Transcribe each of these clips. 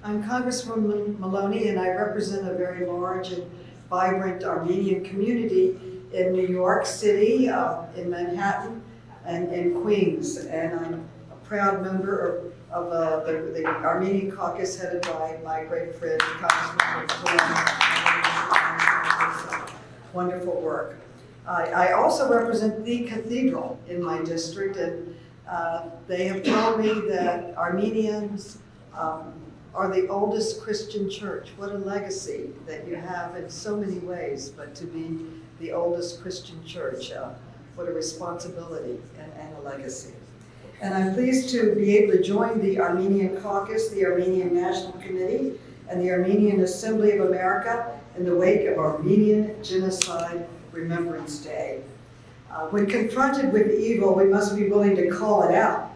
I'm Congresswoman Maloney, and I represent a very large and vibrant Armenian community in New York City, in Manhattan, and in Queens. And I'm a proud member of the Armenian Caucus headed by my great friend, Congresswoman Maloney. Wonderful work. I also represent the cathedral in my district, and they have told me that Armenians are the oldest Christian church. What a legacy that you have in so many ways, but to be the oldest Christian church, what a responsibility and a legacy. And I'm pleased to be able to join the Armenian Caucus, the Armenian National Committee, and the Armenian Assembly of America in the wake of Armenian Genocide Remembrance Day. When confronted with evil, we must be willing to call it out.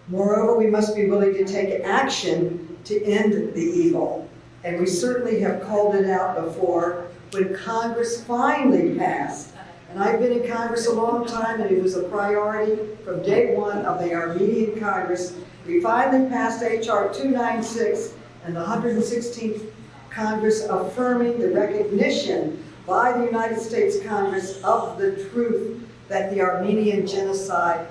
Moreover, we must be willing to take action to end the evil. And we certainly have called it out before when Congress finally passed. And I've been in Congress a long time, and it was a priority from day one of the Armenian Congress. We finally passed H.R. 296 and the 116th Congress affirming the recognition by the United States Congress of the truth that the Armenian genocide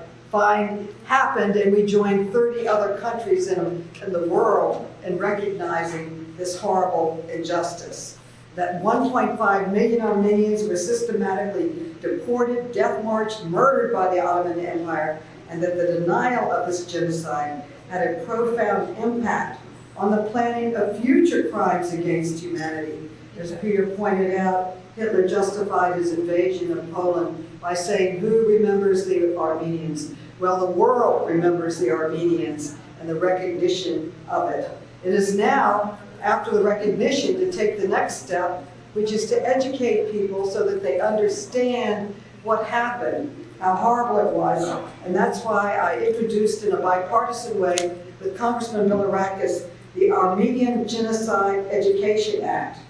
happened, and we joined 30 other countries in the world in recognizing this horrible injustice. That 1.5 million Armenians were systematically deported, death-marched, murdered by the Ottoman Empire, and that the denial of this genocide had a profound impact on the planning of future crimes against humanity. As Peter pointed out, Hitler justified his invasion of Poland by saying, "Who remembers the Armenians?" Well, the world remembers the Armenians and the recognition of it. It is now, after the recognition, to take the next step, which is to educate people so that they understand what happened, how horrible it was. And that's why I introduced in a bipartisan way with Congressman Milirakis the Armenian Genocide Education Act.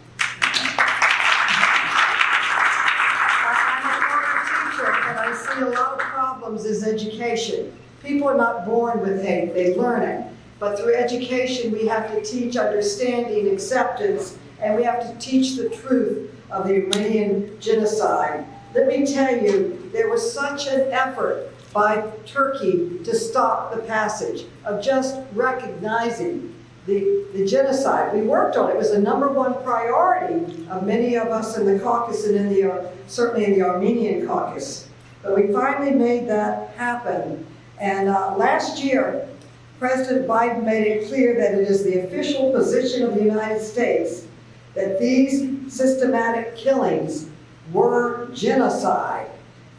I see a lot of problems is education. People are not born with hate, they learn it. But through education, we have to teach understanding, acceptance, and we have to teach the truth of the Armenian genocide. Let me tell you, there was such an effort by Turkey to stop the passage of just recognizing the genocide. We worked on it. It was the #1 priority of many of us in the caucus and certainly in the Armenian Caucus. But we finally made that happen. And last year, President Biden made it clear that it is the official position of the United States that these systematic killings were genocide.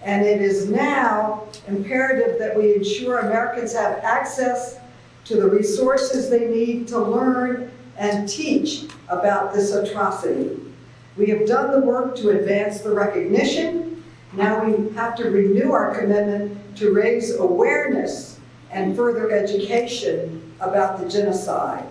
And it is now imperative that we ensure Americans have access to the resources they need to learn and teach about this atrocity. We have done the work to advance the recognition. Now we have to renew our commitment to raise awareness and further education about the genocide.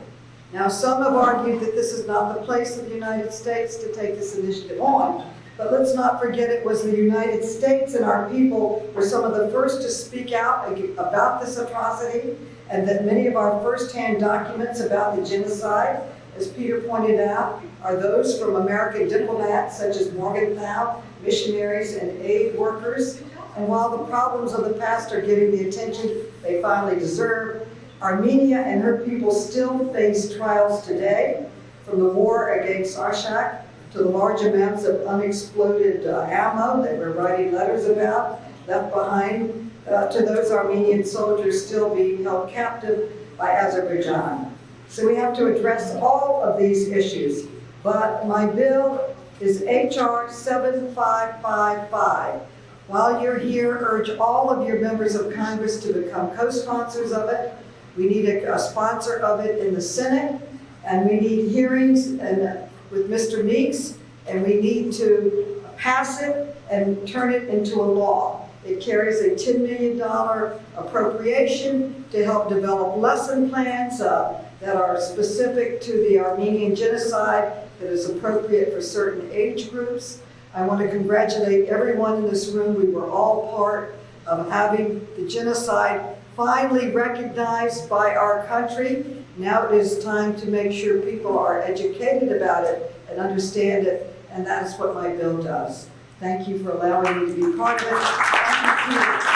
Now, some have argued that this is not the place of the United States to take this initiative on, but let's not forget it was the United States and our people were some of the first to speak out about this atrocity, and that many of our first-hand documents about the genocide, as Peter pointed out, are those from American diplomats such as Morgenthau, missionaries, and aid workers. And while the problems of the past are getting the attention they finally deserve, Armenia and her people still face trials today, from the war against Artsakh to the large amounts of unexploded ammo that we're writing letters about, left behind, to those Armenian soldiers still being held captive by Azerbaijan. So we have to address all of these issues. But my bill is H.R. 7555. While you're here, urge all of your members of Congress to become co-sponsors of it. We need a sponsor of it in the Senate, and we need hearings with Mr. Meeks, and we need to pass it and turn it into a law. It carries a $10 million appropriation to help develop lesson plans that are specific to the Armenian genocide, that is appropriate for certain age groups. I want to congratulate everyone in this room. We were all part of having the genocide finally recognized by our country, Now it is time to make sure people are educated about it and understand it, and that is what my bill does. Thank you for allowing me to be part of it. Thank you.